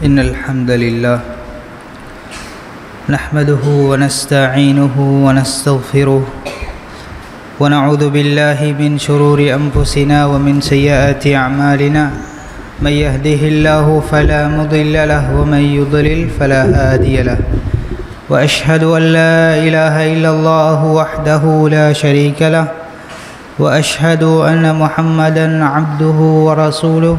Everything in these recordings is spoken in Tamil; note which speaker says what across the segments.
Speaker 1: إن الحمد لله نحمده ونستعينه ونستغفره ونعوذ بالله من شرور أنفسنا ومن سيئات أعمالنا من يهده الله فلا مضل له ومن يضلل فلا هادي له وأشهد أن لا إله إلا الله وحده لا شريك له وأشهد أن محمدًا عبده ورسوله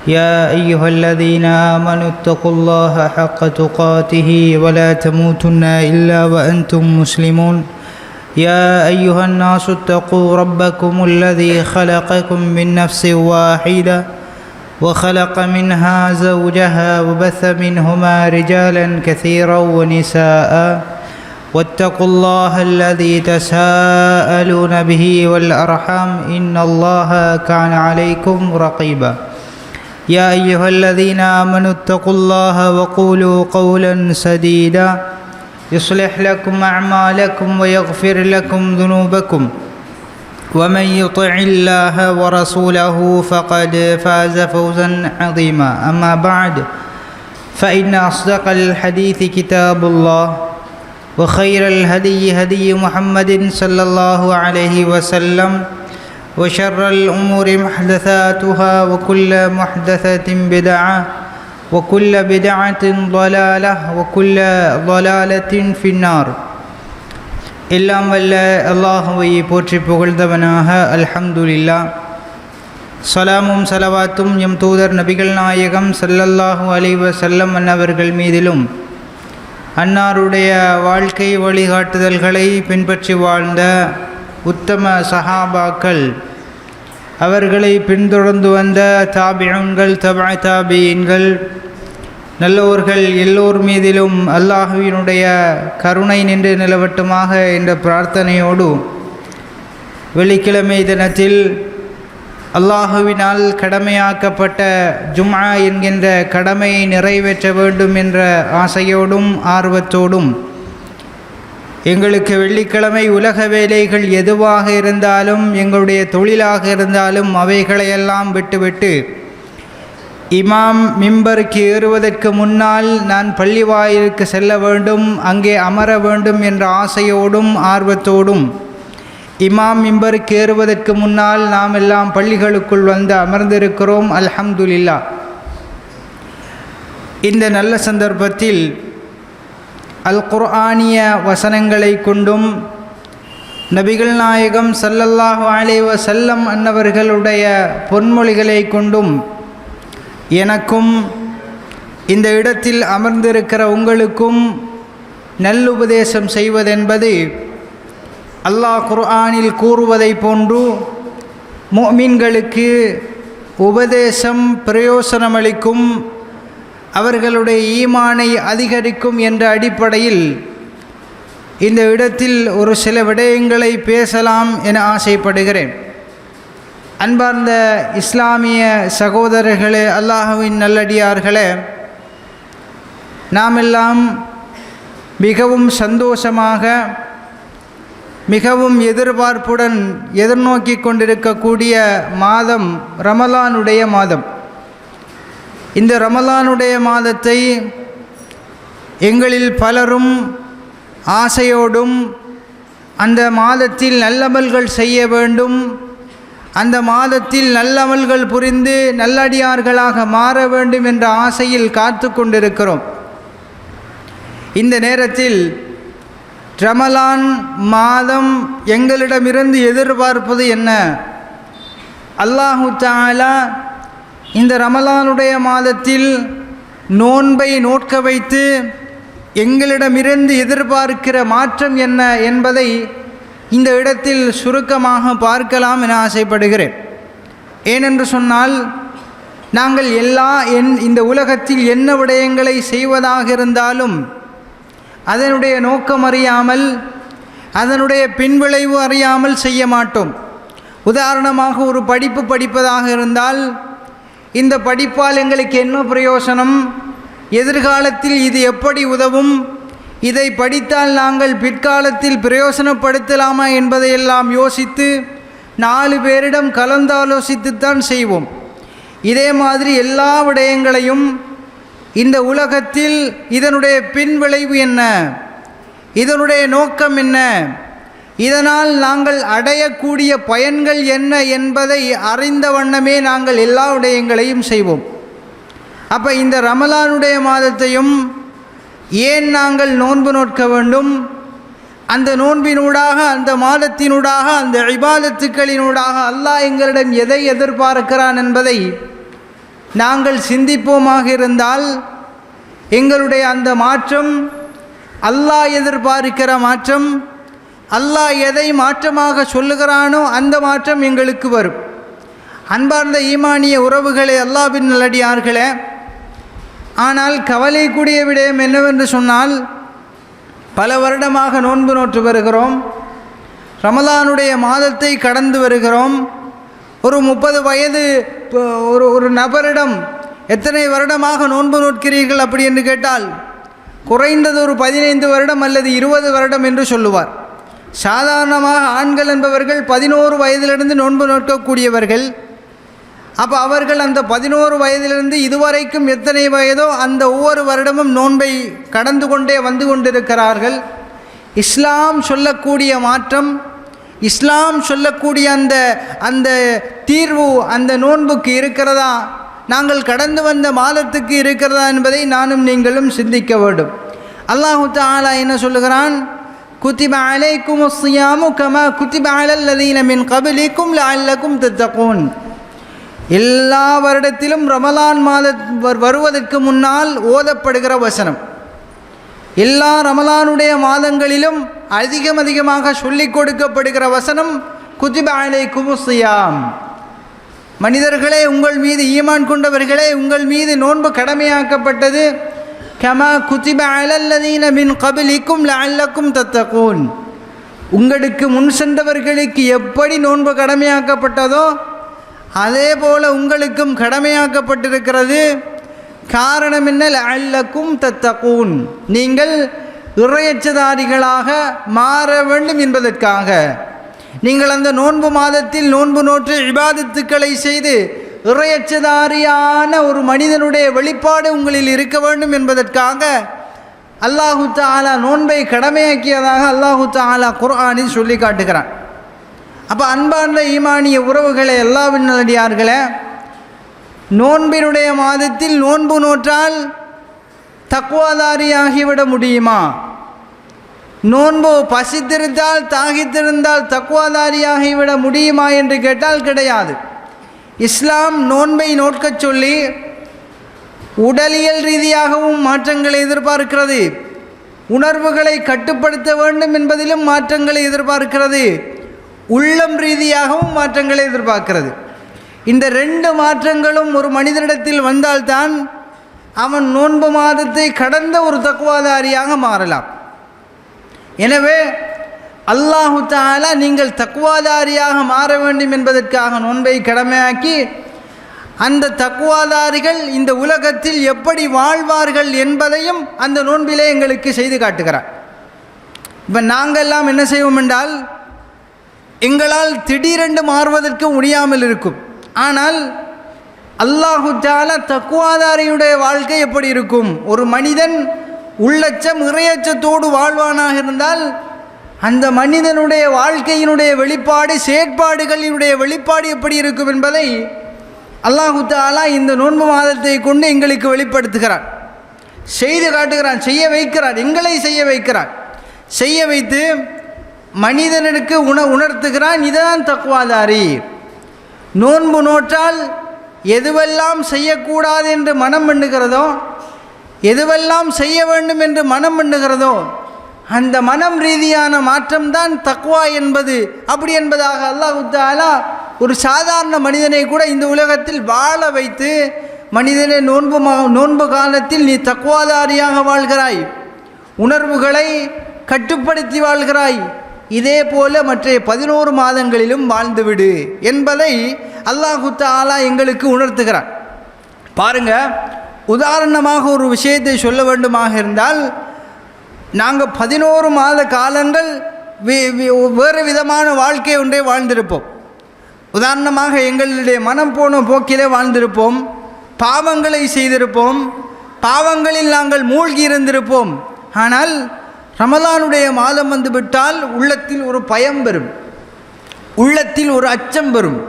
Speaker 1: يا أيها الذين آمنوا اتقوا الله حق تقاته ولا تموتن إلا وأنتم مسلمون يا أيها الناس اتقوا ربكم الذي خلقكم من نفس واحدة وخلق منها زوجها وبث منهما رجالا كثيرا ونساء واتقوا الله الذي تساءلون به والأرحام إن الله كان عليكم رقيبا يا أيها الذين آمنوا اتقوا الله وقولوا قولا سديدا يصلح لكم أعمالكم ويغفر لكم ذنوبكم ومن يطع الله ورسوله فقد فاز فوزا عظيما أما بعد فإن أصدق الحديث كتاب الله وخير الهدي هدي محمد صلى الله عليه وسلم وشر الأمور محدثاتها وكل محدثة بدعة وكل بدعة ضلالة وكل ضلالة في النار எல்லாம் வல்ல அல்லாஹுவை போற்றி புகழ்ந்தவனாக அல்ஹம்துலில்லாஹ். சலாமும் சலவாத்தும் எம் தூதர் நபிகள் நாயகம் ஸல்லல்லாஹு அலைஹி வஸல்லம் அன்னவர்கள் மீதிலும் அன்னாருடைய வாழ்க்கை வழிகாட்டுதல்களை பின்பற்றி வாழ்ந்த உத்தம சஹாபாக்கள், அவர்களை பின்தொடர்ந்து வந்த தாபிஊன்கள், தபஅ தாபிஈன்கள், நல்லோர்கள் எல்லோர் மீதிலும் அல்லாஹுவினுடைய கருணை நின்று நிலவட்டுமாக என்ற பிரார்த்தனையோடு வெள்ளிக்கிழமை தினத்தில் அல்லாஹுவினால் கடமையாக்கப்பட்ட ஜும்ஆ என்கின்ற கடமையை நிறைவேற்ற வேண்டும் என்ற ஆசையோடும் ஆர்வத்தோடும் எங்களுக்கு வெள்ளிக்கிழமை உலக வேலைகள் எதுவாக இருந்தாலும், எங்களுடைய தொழிலாக இருந்தாலும் அவைகளையெல்லாம் விட்டுவிட்டு இமாம் மிம்பருக்கு ஏறுவதற்கு முன்னால் நான் பள்ளி வாயிலுக்கு செல்ல வேண்டும், அங்கே அமர வேண்டும் என்ற ஆசையோடும் ஆர்வத்தோடும் இமாம் மிம்பருக்கு ஏறுவதற்கு முன்னால் நாம் எல்லாம் பள்ளிகளுக்குள் வந்து அமர்ந்திருக்கிறோம். அல்ஹம்துலில்லாஹ். இந்த நல்ல சந்தர்ப்பத்தில் அல் குர்ஆனிய வசனங்களை கொண்டும் நபிகள் நாயகம் ஸல்லல்லாஹு அலைஹி வஸல்லம் அன்னவர்களுடைய பொன்மொழிகளை கொண்டும் எனக்கும் இந்த இடத்தில் அமர்ந்திருக்கிற உங்களுக்கும் நல்லுபதேசம் செய்வதென்பது அல்லாஹ் குர்ஆனில் கூறுவதை போன்று முஃமின்களுக்கு உபதேசம் பிரயோசனமளிக்கும், அவர்களுடைய ஈமானை அதிகரிக்கும் என்ற அடிப்படையில் இந்த இடத்தில் ஒரு சில விடயங்களை பேசலாம் என ஆசைப்படுகிறேன். அன்பார்ந்த இஸ்லாமிய சகோதரர்களே, அல்லாஹ்வின் நல்லடியார்களே, நாமெல்லாம் மிகவும் சந்தோஷமாக மிகவும் எதிர்பார்ப்புடன் எதிர்நோக்கி கொண்டிருக்கக்கூடிய மாதம் ரமலானுடைய மாதம். இந்த ரமலானுடைய மாதத்தை எங்களில் பலரும் ஆசையோடும் அந்த மாதத்தில் நல்லமல்கள் செய்ய வேண்டும், அந்த மாதத்தில் நல்லமல்கள் புரிந்து நல்லடியார்களாக மாற வேண்டும் என்ற ஆசையில் காத்து கொண்டிருக்கிறோம். இந்த நேரத்தில் ரமலான் மாதம் எங்களிடமிருந்து எதிர்பார்ப்பது என்ன? அல்லாஹு தஆலா இந்த ரமலானுடைய மாதத்தில் நோன்பை நோட்க வைத்து எங்களிடமிருந்து எதிர்பார்க்கிற மாற்றம் என்ன என்பதை இந்த இடத்தில் சுருக்கமாக பார்க்கலாம் என ஆசைப்படுகிறேன். ஏனென்று சொன்னால், நாங்கள் இந்த உலகத்தில் என்ன விடயங்களை செய்வதாக இருந்தாலும் அதனுடைய நோக்கம் அறியாமல், அதனுடைய பின்விளைவு அறியாமல் செய்ய மாட்டோம். உதாரணமாக, ஒரு படிப்பு படிப்பதாக இருந்தால் இந்த படிப்பால் எங்களுக்கு என்ன பிரயோசனம், எதிர்காலத்தில் இது எப்படி உதவும், இதை படித்தால் நாங்கள் பிற்காலத்தில் பிரயோசனப்படுத்தலாமா என்பதையெல்லாம் யோசித்து 4 பேரிடம் கலந்தாலோசித்துத்தான் செய்வோம். இதே மாதிரி எல்லா விடயங்களையும் இந்த உலகத்தில் இதனுடைய பின்விளைவு என்ன, இதனுடைய நோக்கம் என்ன, இதனால் நாங்கள் அடையக்கூடிய பயன்கள் என்ன என்பதை அறிந்த வண்ணமே நாங்கள் எல்லா விடயங்களையும் செய்வோம். அப்போ இந்த ரமலானுடைய மாதத்தையும் ஏன் நாங்கள் நோன்பு நோட்க வேண்டும், அந்த நோன்பினூடாக அந்த மாதத்தினூடாக அந்த இபாதத்துக்களினூடாக அல்லாஹ் எங்களிடம் எதை எதிர்பார்க்கிறான் என்பதை நாங்கள் சிந்திப்போமாக இருந்தால் எங்களுடைய அந்த மாற்றம் அல்லாஹ் எதிர்பார்க்கிற மாற்றம், அல்லாஹ் எதை மாற்றமாக சொல்லுகிறானோ அந்த மாற்றம் எங்களுக்கு வரும். அன்பார்ந்த ஈமானிய உறவுகளே, அல்லாஹ்வின் நல்லடியார்களே, ஆனால் கவலைக்குரிய விடயம் என்னவென்று சொன்னால், பல வருடமாக நோன்பு நோற்று வருகிறோம், ரமலானுடைய மாதத்தை கடந்து வருகிறோம். ஒரு 30 வயது ஒரு நபரிடம் எத்தனை வருடமாக நோன்பு நோட்கிறீர்கள் அப்படி என்று கேட்டால் குறைந்தது ஒரு 15 வருடம் அல்லது 20 வருடம் என்று சொல்லுவார். சாதாரணமாக ஆண்கள் என்பவர்கள் 11 வயதிலிருந்து நோன்பு நோக்கக்கூடியவர்கள். அப்போ அவர்கள் அந்த 11 வயதிலிருந்து இதுவரைக்கும் எத்தனை வயதோ அந்த ஒவ்வொரு வருடமும் நோன்பை கடந்து கொண்டே வந்து கொண்டிருக்கிறார்கள். இஸ்லாம் சொல்லக்கூடிய மாற்றம், இஸ்லாம் சொல்லக்கூடிய அந்த தீர்வு அந்த நோன்புக்கு இருக்கிறதா, நாங்கள் கடந்து வந்த மாதத்துக்கு இருக்கிறதா என்பதை நானும் நீங்களும் சிந்திக்க வேண்டும். அல்லாஹு தஆலா என்ன சொல்லுகிறான், குத்திப அலைக்குமுஸ் ஸியாமு கமா குத்திப அலல் லதீன மின் கப்லிக்கும் லஅல்லக்கும் தத்தகூன். எல்லா வருடத்திலும் ரமலான் மாதம் வருவதற்கு முன்னால் ஓதப்படுகிற வசனம், எல்லா ரமலானுடைய மாதங்களிலும் அதிகமாக சொல்லிக் கொடுக்கப்படுகிற வசனம் குத்திப அலைக்குமுஸ் ஸியாம். மனிதர்களே, உங்கள் மீது ஈமான் கொண்டவர்களே, உங்கள் மீது நோன்பு கடமையாக்கப்பட்டது. கமா குத்திப அலல் லதீன மின் கப்லிக்கும் லஅல்லக்கும் தத்தகூன். உங்களுக்கு முன் சென்றவர்களுக்கு எப்படி நோன்பு கடமையாக்கப்பட்டதோ அதே போல உங்களுக்கும் கடமையாக்கப்பட்டிருக்கிறது. காரணம் என்ன? லஅல்லக்கும் தத்தகூன், நீங்கள் இறையச்சதாரிகளாக மாற வேண்டும் என்பதற்காக. நீங்கள் அந்த நோன்பு மாதத்தில் நோன்பு நோற்று இபாதத்துக்களை செய்து இறையச்சதாரியான ஒரு மனிதனுடைய வெளிப்பாடு உங்களில் இருக்க வேண்டும் என்பதற்காக அல்லாஹு தஆலா நோன்பை கடமையாக்கியதாக அல்லாஹு தஆலா குர்ஆனில் சொல்லி காட்டுகிறான். அப்போ அன்பார்ந்த ஈமானிய உறவுகளை, அல்லாஹ்வின் நல்லடியார்களே, நோன்பினுடைய மாதத்தில் நோன்பு நோற்றால் தக்வாதாரியாகிவிட முடியுமா? நோன்பு பசித்திருந்தால் தாகித்திருந்தால் தக்வாதாரியாகிவிட முடியுமா என்று கேட்டால் கிடையாது. இஸ்லாம் நோன்பை நோட்கச் சொல்லி உடலியல் ரீதியாகவும் மாற்றங்களை எதிர்பார்க்கிறது, உணர்வுகளை கட்டுப்படுத்த வேண்டும் என்பதிலும் மாற்றங்களை எதிர்பார்க்கிறது, உள்ளம் ரீதியாகவும் மாற்றங்களை எதிர்பார்க்கிறது. இந்த 2 மாற்றங்களும் ஒரு மனிதனிடத்தில் வந்தால்தான் அவன் நோன்பு மாதத்தை கடந்த ஒரு தக்வாதாரியாக மாறலாம். எனவே அல்லாஹு தஆலா நீங்கள் தக்வாதாரியாக மாற வேண்டும் என்பதற்காக நோன்பை கடமையாக்கி அந்த தக்வாதாரிகள் இந்த உலகத்தில் எப்படி வாழ்வார்கள் என்பதையும் அந்த நோன்பிலே எங்களுக்கு செய்து காட்டுகிறார். இப்போ நாங்கள் எல்லாம் என்ன செய்வோம் என்றால், எங்களால் திடீரென்று மாறுவதற்கு முடியாமல் இருக்கும். ஆனால் அல்லாஹு தஆலா தக்வாதாரியுடைய வாழ்க்கை எப்படி இருக்கும்? ஒரு மனிதன் உள்ளச்சம் இறையச்சத்தோடு வாழ்வானாக இருந்தால் அந்த மனிதனுடைய வாழ்க்கையினுடைய வெளிப்பாடு, செயற்பாடுகளினுடைய வெளிப்பாடு எப்படி இருக்கும் என்பதை அல்லாஹு தஆலா இந்த நோன்பு மாதத்தை கொண்டு எங்களுக்கு வெளிப்படுத்துகிறார், செய்து காட்டுகிறான், செய்ய வைக்கிறார், எங்களை செய்ய வைக்கிறார். செய்ய வைத்து மனிதனுக்கு உணர்த்துகிறான், இதுதான் தக்வாதாரி. நோன்பு நோற்றால் எதுவெல்லாம் செய்யக்கூடாது என்று மனம் எண்ணுகிறதோ, எதுவெல்லாம் செய்ய வேண்டும் என்று மனம் எண்ணுகிறதோ அந்த மனம் ரீதியான மாற்றம்தான் தக்வா என்பது. அப்படி என்பதாக அல்லாஹ் தஆலா ஒரு சாதாரண மனிதனை கூட இந்த உலகத்தில் வாழ வைத்து, மனிதனை நோன்பு காலத்தில் நீ தக்வாதாரியாக வாழ்கிறாய், உணர்வுகளை கட்டுப்படுத்தி வாழ்கிறாய், இதே போல மற்ற 11 மாதங்களிலும் வாழ்ந்துவிடு என்பதை அல்லாஹ் தஆலா எங்களுக்கு உணர்த்துகிறார். பாருங்க, உதாரணமாக ஒரு விஷயத்தை சொல்ல வேண்டுமாக இருந்தால், நாங்கள் 11 மாத காலங்கள் வேறு விதமான வாழ்க்கை ஒன்றை வாழ்ந்திருப்போம். உதாரணமாக எங்களுடைய மனம் போன போக்கிலே வாழ்ந்திருப்போம், பாவங்களை செய்திருப்போம், பாவங்களில் நாங்கள் மூழ்கி இருந்திருப்போம். ஆனால் ரமலானுடைய மாதம் வந்து விட்டால் உள்ளத்தில் ஒரு பயம் வரும், உள்ளத்தில் ஒரு அச்சம் வரும்.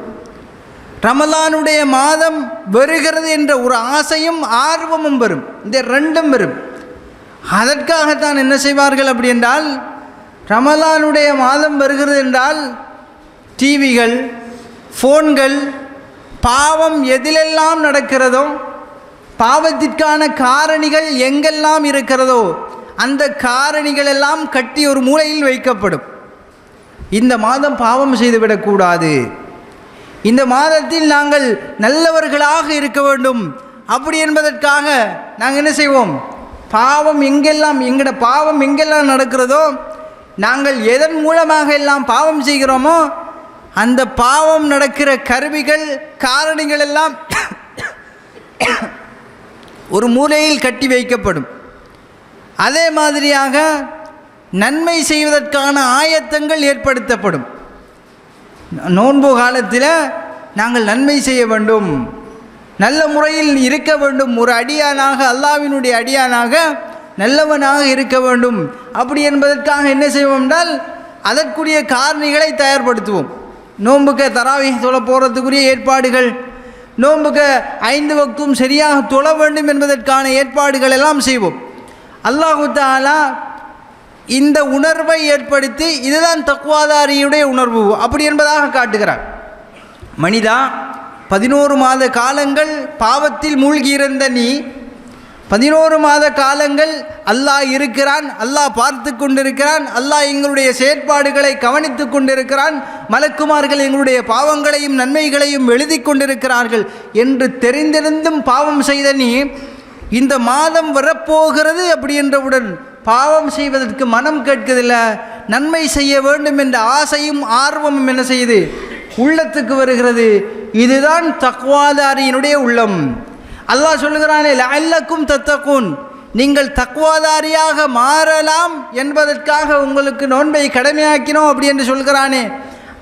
Speaker 1: ரமலானுடைய மாதம் வருகிறது என்ற ஒரு ஆசையும் ஆர்வமும் வரும். இந்த ரெண்டும் வரும். அதற்காகத்தான் என்ன செய்வார்கள் அப்படி என்றால், ரமலானுடைய மாதம் வருகிறது என்றால் டிவிகள், ஃபோன்கள், பாவம் எதிலெல்லாம் நடக்கிறதோ, பாவத்திற்கான காரணிகள் எங்கெல்லாம் இருக்கிறதோ அந்த காரணிகள் எல்லாம் கட்டி ஒரு மூலையில் வைக்கப்படும். இந்த மாதம் பாவம் செய்துவிடக்கூடாது, இந்த மாதத்தில் நாங்கள் நல்லவர்களாக இருக்க வேண்டும். அப்படி என்பதற்காக நாங்கள் என்ன செய்வோம், பாவம் எங்கெல்லாம் பாவம் எங்கெல்லாம் நடக்கிறதோ, நாங்கள் எதன் மூலமாக எல்லாம் பாவம் செய்கிறோமோ அந்த பாவம் நடக்கிற கருவிகள், காரணிகள் எல்லாம் ஒரு மூலையில் கட்டி வைக்கப்படும். அதே மாதிரியாக நன்மை செய்வதற்கான ஆயத்தங்கள் ஏற்படுத்தப்படும். நோன்பு காலத்தில் நாங்கள் நன்மை செய்ய வேண்டும், நல்ல முறையில் இருக்க வேண்டும், ஒரு அடியானாக, அல்லாஹ்வினுடைய அடியானாக நல்லவனாக இருக்க வேண்டும். அப்படி என்பதற்காக என்ன செய்வோம் என்றால் அதற்குரிய காரணிகளை தயார்படுத்துவோம். நோன்புக்கு தராவீஹ் தொழ போகிறதுக்குரிய ஏற்பாடுகள், நோன்புக்கு 5 வக்தும் சரியாக தொழ வேண்டும் என்பதற்கான ஏற்பாடுகள் எல்லாம் செய்வோம். அல்லாஹு தஆலா இந்த உணர்வை ஏற்படுத்தி இதுதான் தக்வாதாரியுடைய உணர்வு அப்படி என்பதாக காட்டுகிறார். மனிதா, 11 மாத காலங்கள் பாவத்தில் மூழ்கியிருந்த நீ, 11 மாத காலங்கள் அல்லாஹ் இருக்கிறான், அல்லாஹ் பார்த்து கொண்டிருக்கிறான், அல்லாஹ் எங்களுடைய செயற்பாடுகளை கவனித்து கொண்டிருக்கிறான், மலக்குமார்கள் எங்களுடைய பாவங்களையும் நன்மைகளையும் எழுதி கொண்டிருக்கிறார்கள் என்று தெரிந்திருந்தும் பாவம் செய்த நீ, இந்த மாதம் வரப்போகிறது அப்படி என்றவுடன் பாவம் செய்வதற்கு மனம் கேட்கதில்லை. நன்மை செய்ய வேண்டும் என்ற ஆசையும் ஆர்வமும் என்ன செய்யுது, உள்ளத்துக்கு வருகிறது. இதுதான் தக்வாதாரியினுடைய உள்ளம். அல்லாஹ் சொல்லுகிறானே, லஅல்லக்கும் தத்தகூன், நீங்கள் தக்வாதாரியாக மாறலாம் என்பதற்காக உங்களுக்கு நோன்பை கடமையாக்கினோம் அப்படி என்று சொல்கிறானே,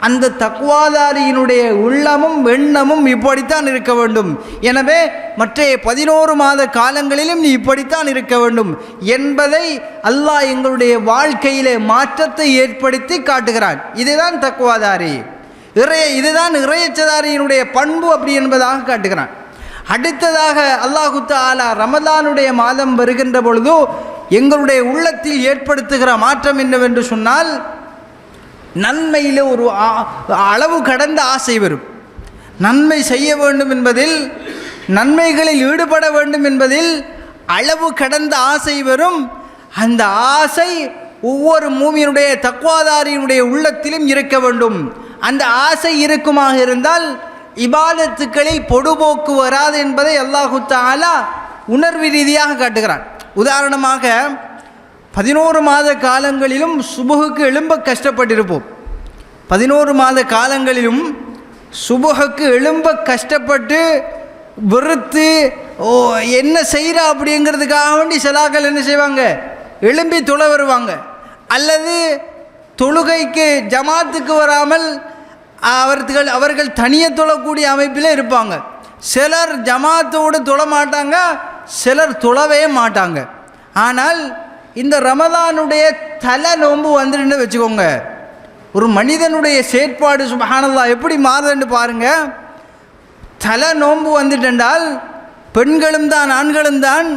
Speaker 1: அந்த தக்வாதாரியினுடைய உள்ளமும் எண்ணமும் இப்படித்தான் இருக்க வேண்டும். எனவே மற்ற 11 மாத காலங்களிலும் நீ இப்படித்தான் இருக்க வேண்டும் என்பதை அல்லாஹ் எங்களுடைய வாழ்க்கையிலே மாற்றத்தை ஏற்படுத்தி காட்டுகிறான். இதுதான் தக்வாதாரி, இதுதான் இறையச்சதாரியினுடைய பண்பு அப்படி என்பதாக காட்டுகிறான். அடுத்ததாக அல்லாஹு தஆலா ரமலானுடைய மாதம் வருகின்ற பொழுது எங்களுடைய உள்ளத்தில் ஏற்படுத்துகிற மாற்றம் என்னவென்று சொன்னால், நன்மையில் ஒரு அளவு கடந்த ஆசை வரும். நன்மை செய்ய வேண்டும் என்பதில், நன்மைகளில் ஈடுபட வேண்டும் என்பதில் அளவு கடந்த ஆசை வரும். அந்த ஆசை ஒவ்வொரு மூமியினுடைய தக்வாதாரியினுடைய உள்ளத்திலும் இருக்க வேண்டும். அந்த ஆசை இருக்குமாக இருந்தால் இபாதத்துக்களில் பொடுபோக்கு வராது என்பதை அல்லாஹு தஆலா உணர்வு ரீதியாக காட்டுகிறான். உதாரணமாக 11 மாத காலங்களிலும் சுபுகுக்கு எழும்ப கஷ்டப்பட்டிருப்போம். 11 மாத காலங்களிலும் சுபுகுக்கு எழும்ப கஷ்டப்பட்டு வெறுத்து என்ன செய்கிறா அப்படிங்கிறதுக்காக வேண்டி சிலாக்கள் என்ன செய்வாங்க, எழும்பி தொழ வருவாங்க. அல்லது தொழுகைக்கு ஜமாத்துக்கு வராமல் அவர்கள் தனியே தொழக்கூடிய அமைப்பில் இருப்பாங்க. சிலர் ஜமாத்தோடு தொழ மாட்டாங்க, சிலர் தொழவே மாட்டாங்க. ஆனால் இந்த ரமலானுடைய தலை நோன்பு வந்துட்டு வச்சுக்கோங்க, ஒரு மனிதனுடைய செயற்பாடு சுப்ஹானல்லாஹ் எப்படி மாறுதுன்னு பாருங்க. தலை நோன்பு வந்துட்டென்றால் பெண்களும் தான் ஆண்களும் தான்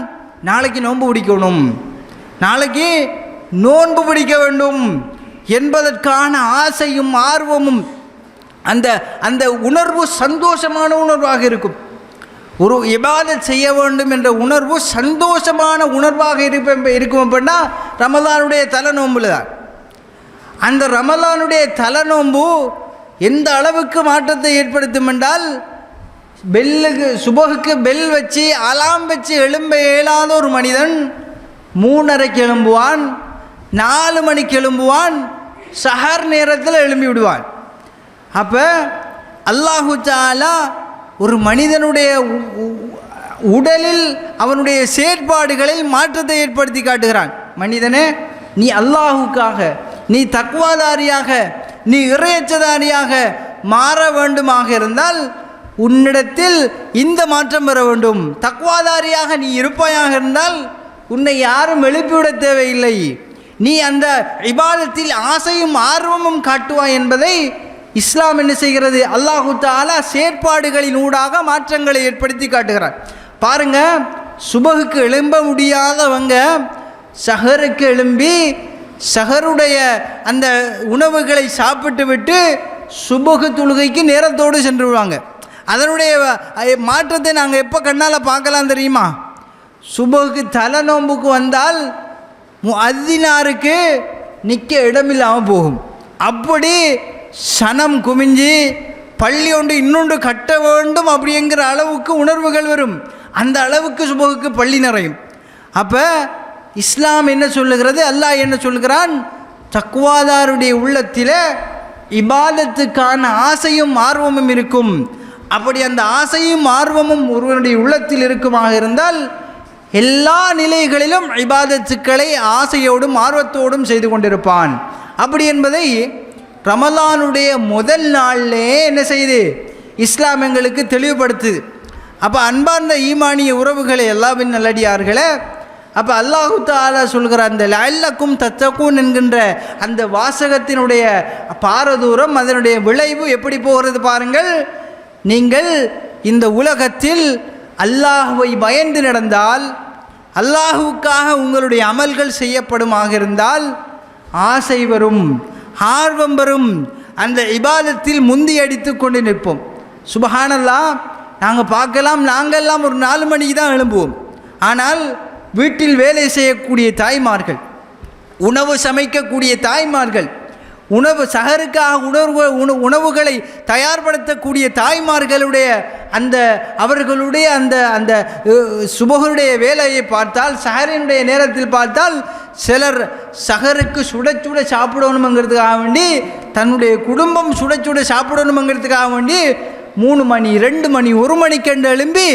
Speaker 1: நாளைக்கு நோன்பு பிடிக்கணும், நாளைக்கு நோன்பு பிடிக்க வேண்டும் என்பதற்கான ஆசையும் ஆர்வமும் அந்த உணர்வு சந்தோஷமான உணர்வாக இருக்கும். ஒரு இபாதத் செய்ய வேண்டும் என்ற உணர்வு சந்தோஷமான உணர்வாக இருக்கும் அப்படின்னா ரமலானுடைய தலை நோன்புல தான். அந்த ரமலானுடைய தலை நோன்பு எந்த அளவுக்கு மாற்றத்தை ஏற்படுத்தும் என்றால், சுபகுக்கு பெல் வச்சு அலாம் வச்சு எழும்ப இயலாத ஒரு மனிதன் 3:30க்கு எழும்புவான், 4 மணிக்கு எழும்புவான், சஹர் நேரத்தில் எழும்பி விடுவான். அப்போ அல்லாஹு தஆலா ஒரு மனிதனுடைய உடலில் அவனுடைய செயற்பாடுகளில் மாற்றத்தை ஏற்படுத்தி காட்டுகிறான். மனிதனே, நீ அல்லாஹுக்காக, நீ தக்வாதாரியாக, நீ இறையச்சதாரியாக மாற வேண்டுமாக இருந்தால் உன்னிடத்தில் இந்த மாற்றம் வர வேண்டும். தக்வாதாரியாக நீ இருப்பாயாக இருந்தால் உன்னை யாரும் எழுப்பிவிட தேவையில்லை. நீ அந்த இபாதத்தில் ஆசையும் ஆர்வமும் காட்டுவாய் என்பதை இஸ்லாம் என்ன செய்கிறது? அல்லாஹு தஆலா செயற்பாடுகளின் ஊடாக மாற்றங்களை ஏற்படுத்தி காட்டுகிறார். பாருங்க, சுபகுக்கு எழும்ப முடியாதவங்க சஹருக்கு எழும்பி சஹருடைய அந்த உணவுகளை சாப்பிட்டு விட்டு சுபகு தொழுகைக்கு நேரத்தோடு சென்று விடுவாங்க. அதனுடைய மாற்றத்தை நாங்கள் எப்போ கண்ணால் பார்க்கலாம் தெரியுமா? சுபகுக்கு தலை நோம்புக்கு வந்தால் முஅத்தினாருக்கு நிற்க இடமில்லாமல் போகும். அப்படி சனம் குமிஞ்சி பள்ளி ஒன்று இன்னொன்று கட்ட வேண்டும் அப்படிங்கிற அளவுக்கு உணர்வுகள் வரும். அந்த அளவுக்கு சுபகுக்கு பள்ளி நிறையும். அப்போ இஸ்லாம் என்ன சொல்லுகிறது? அல்லாஹ் என்ன சொல்கிறான்? தக்வாதாருடைய உள்ளத்தில் இபாதத்துக்கான ஆசையும் ஆர்வமும் இருக்கும். அப்படி அந்த ஆசையும் ஆர்வமும் ஒருவனுடைய உள்ளத்தில் இருக்குமாக இருந்தால் எல்லா நிலைகளிலும் இபாதத்துக்களை ஆசையோடும் ஆர்வத்தோடும் செய்து கொண்டிருப்பான். அப்படி என்பதை ரமலானுடைய முதல் நாளிலே என்ன செய்து இஸ்லாம் எங்களுக்கு தெளிவுபடுத்துது. அப்போ அன்பார்ந்த ஈமானிய உறவுகளை எல்லாவின் நல்லடியார்களே, அப்போ அல்லாஹு தஆலா சொல்கிற அந்த லஅல்லக்கும் தத்தகூன் என்கின்ற அந்த வாசகத்தினுடைய பாரதூரம், அதனுடைய விளைவு எப்படி போகிறது பாருங்கள். நீங்கள் இந்த உலகத்தில் அல்லாஹுவை பயந்து நடந்தால், அல்லாஹுக்காக உங்களுடைய அமல்கள் செய்யப்படுமாக இருந்தால் ஆசை வரும், ஆர்வம் வரும், அந்த இபாதத்தில் முந்தி அடித்து கொண்டு நிற்போம். சுபஹானல்லாஹ், நாங்கள் பார்க்கலாம், நாங்கள்லாம் ஒரு 4 மணிக்கு தான் எழும்புவோம். ஆனால் வீட்டில் வேலை செய்யக்கூடிய தாய்மார்கள், உணவு சமைக்கக்கூடிய தாய்மார்கள், உணவு சஹருக்காக உணவுகளை தயார்படுத்தக்கூடிய தாய்மார்களுடைய அந்த அவர்களுடைய அந்த அந்த சுபஹருடைய வேலையை பார்த்தால், சஹரினுடைய நேரத்தில் பார்த்தால் சிலர் சஹருக்கு சுட சுட சாப்பிடணுங்கிறதுக்காக வேண்டி, தன்னுடைய குடும்பம் சுட சுட சாப்பிடணுங்கிறதுக்காக வேண்டி 3 மணி 2 மணி 1 மணிக்கென்று எழும்பி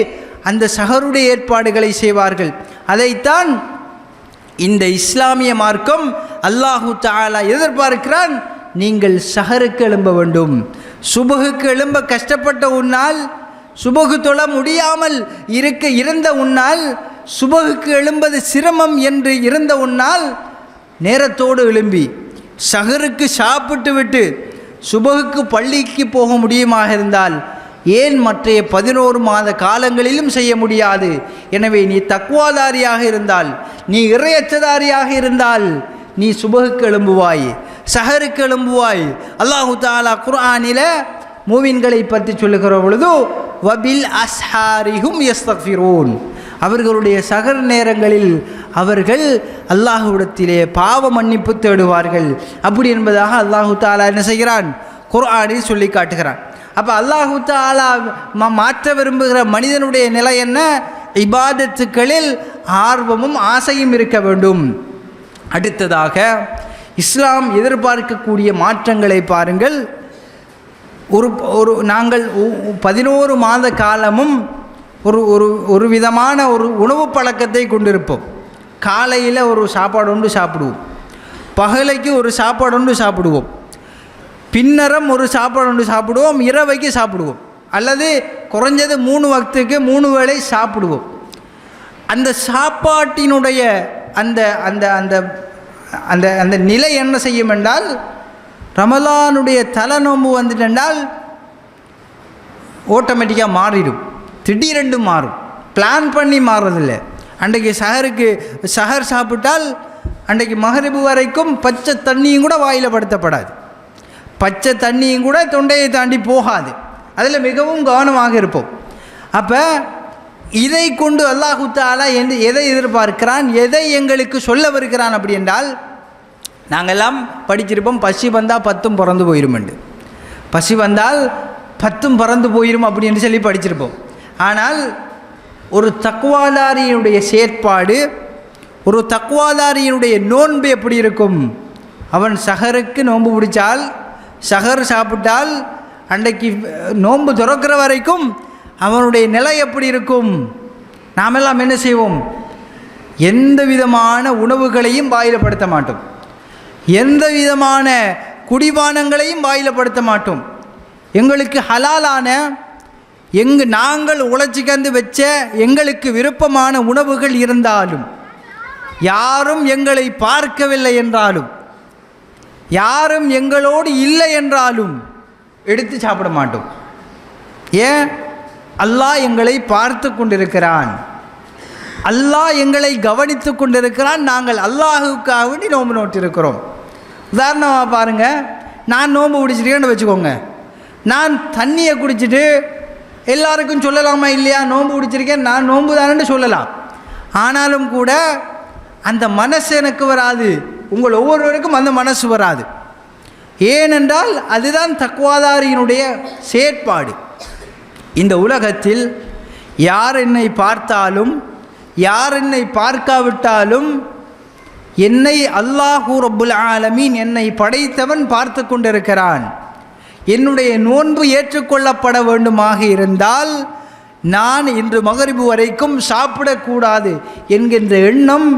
Speaker 1: அந்த சஹருடைய ஏற்பாடுகளை செய்வார்கள். அதைத்தான் இந்த இஸ்லாமிய மார்க்கம் அல்லாஹு தஆலா எதிர்பார்க்கிறான். நீங்கள் சஹருக்கு எழும்ப வேண்டும். சுபகுக்கு எழும்ப கஷ்டப்பட்ட உன்னால், சுபகு தொழ முடியாமல் இருந்த உன்னால், சுபகுக்கு எழும்பது சிரமம் என்று இருந்த உன்னால் நேரத்தோடு எழும்பி சஹருக்கு சாப்பிட்டு விட்டு சுபகுக்கு பள்ளிக்கு போக முடியுமாக இருந்தால் ஏன் மற்றைய 11 மாத காலங்களிலும் செய்ய முடியாது? எனவே நீ தக்வாதாரியாக இருந்தால், நீ இறையச்சதாரியாக இருந்தால் நீ சுபகுக்கு எழும்புவாய், சஹருக்கு எழும்புவாய். அல்லாஹு தஆலா குர்ஆனில் மூமின்களை பற்றி சொல்லுகிற பொழுது வபில் அஸ்ஹாரிஹும் யஸ்தக்ஃபிரூன், அவர்களுடைய சஹர் நேரங்களில் அவர்கள் அல்லாஹ்விடத்திலே பாவ மன்னிப்பு தேடுவார்கள். அப்படி என்பதாக அல்லாஹு தஆலா என்ன செய்கிறான்? குர்ஆனில் சொல்லி காட்டுகிறான். அப்போ அல்லாஹு தஆலா மாற்ற விரும்புகிற மனிதனுடைய நிலை என்ன? இபாதத்துக்களில் ஆர்வமும் ஆசையும் இருக்க வேண்டும். அடுத்ததாக இஸ்லாம் எதிர்பார்க்கக்கூடிய மாற்றங்களை பாருங்கள். நாங்கள் 11 மாத காலமும் ஒரு விதமான ஒரு உணவு பழக்கத்தை கொண்டிருப்போம். காலையில் ஒரு சாப்பாடு ஒன்று சாப்பிடுவோம், பகலைக்கு ஒரு சாப்பாடு ஒன்று சாப்பிடுவோம், பின்னரம் ஒரு சாப்பாடு ஒன்று சாப்பிடுவோம், இரவைக்கு சாப்பிடுவோம், அல்லது குறைஞ்சது 3 வக்துக்கு 3 வேளை சாப்பிடுவோம். அந்த சாப்பாட்டினுடைய அந்த அந்த அந்த அந்த அந்த நிலை என்ன செய்யும் என்றால், ரமலானுடைய தலநோம்பு வந்துட்டென்றால் ஆட்டோமேட்டிக்காக மாறிடும். திடீரென்று மாறும், பிளான் பண்ணி மாறுறதில்லை. அன்றைக்கு சஹர் சாப்பிட்டால் அன்றைக்கு மகரிபு வரைக்கும் பச்சை தண்ணியும் கூட வாயில் படுத்தப்படாது, பச்சை தண்ணியும் கூட தொண்டையை தாண்டி போகாது. அதில் மிகவும் கவனமாக இருப்போம். அப்போ இதை கொண்டு அல்லாஹு தஆலா எதை எதிர்பார்க்கிறான், எதை எங்களுக்கு சொல்ல வருகிறான் அப்படி என்றால், நாங்கள்லாம் படிச்சிருப்போம் பசி வந்தால் 10 பறந்து போயிடும் என்று. பசி வந்தால் 10 பறந்து போயிடும் அப்படின்னு சொல்லி படிச்சிருப்போம். ஆனால் ஒரு தக்வாதாரியினுடைய செயற்பாடு, ஒரு தக்வாதாரியினுடைய நோன்பு எப்படி இருக்கும்? அவன் சஹருக்கு நோன்பு பிடிச்சால், சஹர் சாப்பிட்டால், அன்றைக்கு நோன்பு துறக்கிற வரைக்கும் அவனுடைய நிலை எப்படி இருக்கும்? நாமெல்லாம் என்ன செய்வோம்? எந்த விதமான உணவுகளையும் வாயிலப்படுத்த மாட்டோம், எந்த விதமான குடிபானங்களையும் வாயிலப்படுத்த மாட்டோம். எங்களுக்கு ஹலாலான நாங்கள் உழைச்சிக்கந்து வச்ச எங்களுக்கு விருப்பமான உணவுகள் இருந்தாலும், யாரும் எங்களை பார்க்கவில்லை என்றாலும், யாரும் எங்களோடு இல்லை என்றாலும் எடுத்து சாப்பிட மாட்டோம். ஏன்? அல்லாஹ் எங்களை பார்த்து கொண்டிருக்கிறான், அல்லாஹ் எங்களை கவனித்து கொண்டிருக்கிறான். நாங்கள் அல்லாஹுக்காக வேண்டி நோன்பு நோட்டிருக்கிறோம். உதாரணமாக பாருங்கள், நான் நோன்பு பிடிச்சிருக்கேன்னு வச்சுக்கோங்க. நான் தண்ணியை குடிச்சிட்டு எல்லாருக்கும் சொல்லலாமா இல்லையா? நோன்பு பிடிச்சிருக்கேன், நான் நோன்பு தானே சொல்லலாம். ஆனாலும் கூட அந்த மனசு எனக்கு வராது, உங்கள் ஒவ்வொருவருக்கும் அந்த மனசு வராது. ஏனென்றால் அதுதான் தக்வாதாரியினுடைய செயற்பாடு. இந்த உலகத்தில் யார் என்னை பார்த்தாலும், யார் என்னை பார்க்காவிட்டாலும், என்னை அல்லாஹு ரப்புல் ஆலமீன், என்னை படைத்தவன் பார்த்து கொண்டிருக்கிறான். என்னுடைய நோன்பு ஏற்றுக்கொள்ளப்பட வேண்டுமாக இருந்தால் நான் இன்று மகரிபு வரைக்கும் சாப்பிடக்கூடாது என்கின்ற எண்ணம்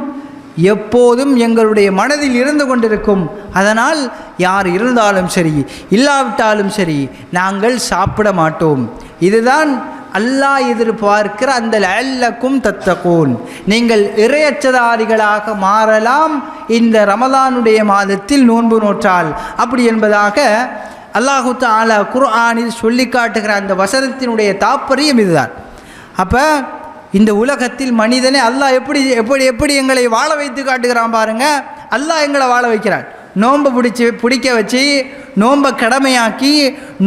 Speaker 1: எப்போதும் எங்களுடைய மனதில் இருந்து கொண்டிருக்கும். அதனால் யார் இருந்தாலும் சரி, இல்லாவிட்டாலும் சரி, நாங்கள் சாப்பிட மாட்டோம். இதுதான் அல்லாஹ் எதிர்பார்க்கிற அந்த லஅல்லக்கும் தத்தகூன், நீங்கள் இறையச்சதாரிகளாக மாறலாம் இந்த ரமலானுடைய மாதத்தில் நோன்பு நோற்றால். அப்படி என்பதாக அல்லாஹு தஆலா குர்ஆனில் சொல்லி காட்டுகிற அந்த வசனத்தினுடைய தாற்பயம் இதுதான். அப்போ இந்த உலகத்தில் மனிதனை அல்லாஹ் எப்படி எப்படி எப்படி எங்களை வாழ வைத்து காட்டுகிறான் பாருங்க. அல்லாஹ் எங்களை வாழ வைக்கிறான். நோன்பை பிடிக்க வச்சு, நோன்பை கடமையாக்கி,